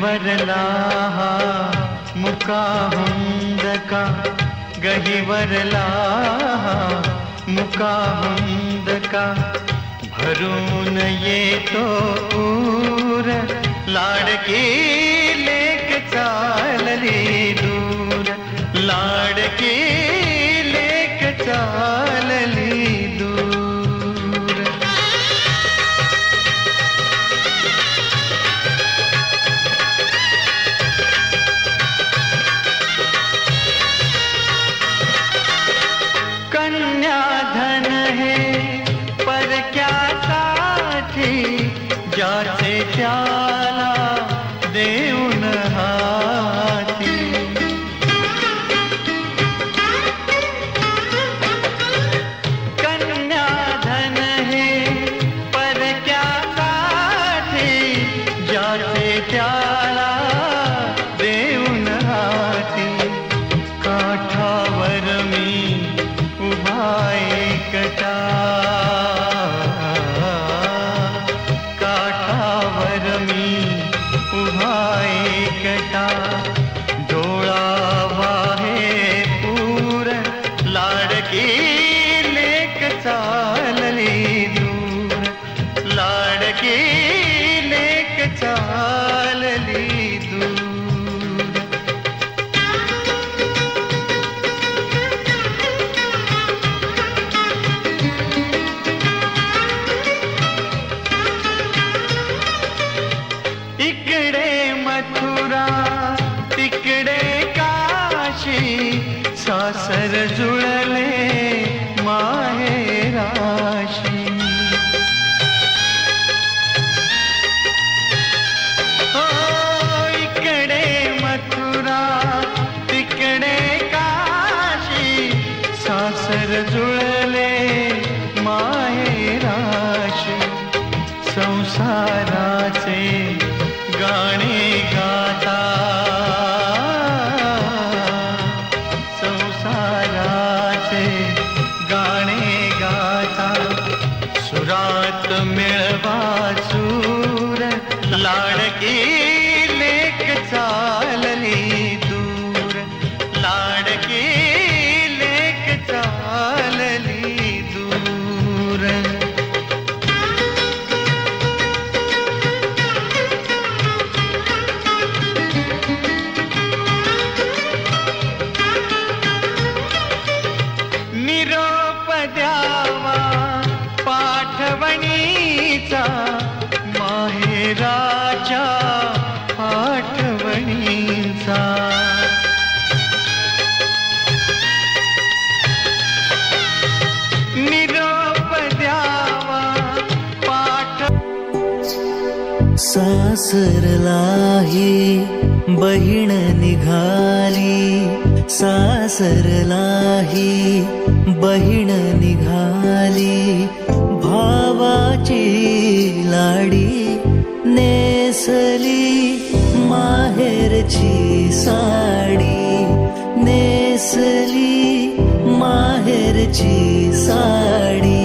गहिवरला मुका हुंदका गहिवरला मुका हुंदका भरून येतो पूर लाडकी लेक चालली दूर लाडकी लेक चालली दूर कन्याधन है पर क्या साथी ज्याचे त्याला देऊन हाती कन्याधन है पर क्या साथी ज्याचे त्याला देऊन हाती काठावर मी उभा एकटा काठावर मी उभा एकटा डोळावा हे पूर लाडकी लेक चालली दूर लाडकी लेक चालली दूर इकडे मथुरा तिकडे काशी सासर जुळले माहेराशी हो इकडे मथुरा तिकडे काशी सासर जुळले माहेराशी संसाराचे गाणे गाता संसाराचे गाणे गाता सुरात मिळवा सूर लाडकी लेक चालली दूर लाडकी लेक चालली दूर निरोप द्यावा पाठवणीचा माहेराच्या आठवणीचा निरोप द्यावा सासरलाही बहीण निघाली सासरलाही बहीण निघाली भावाची लाडी नेसली माहेरची साडी नेसली माहेरची साडी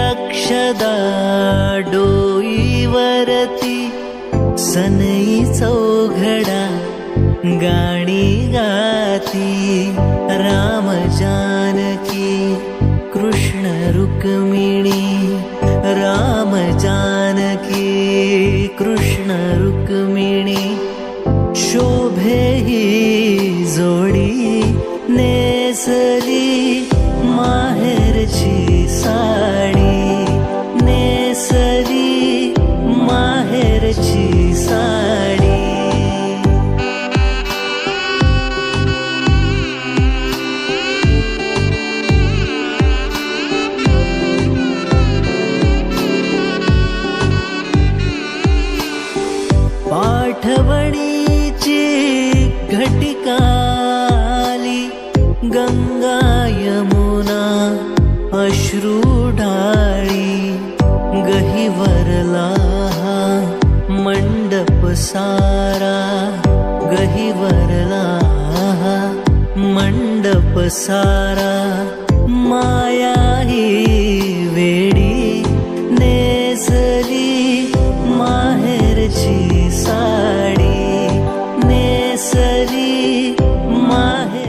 अक्षदा डोईवरती सनई चौघडा गाणी गाती राम जानकी कृष्ण रुक्मिणी राम जानकी कृष्ण रुक्मिणी शोभे ही जोडी नेसली माहेरची साडी नेसली माहेरची साडी पाठवणीची घटिकाली गंगा यमुना अश्रू ढाळी गहिवरला मंडप सारा गहिवरला मंडप सारा माया ही वेडी नेसली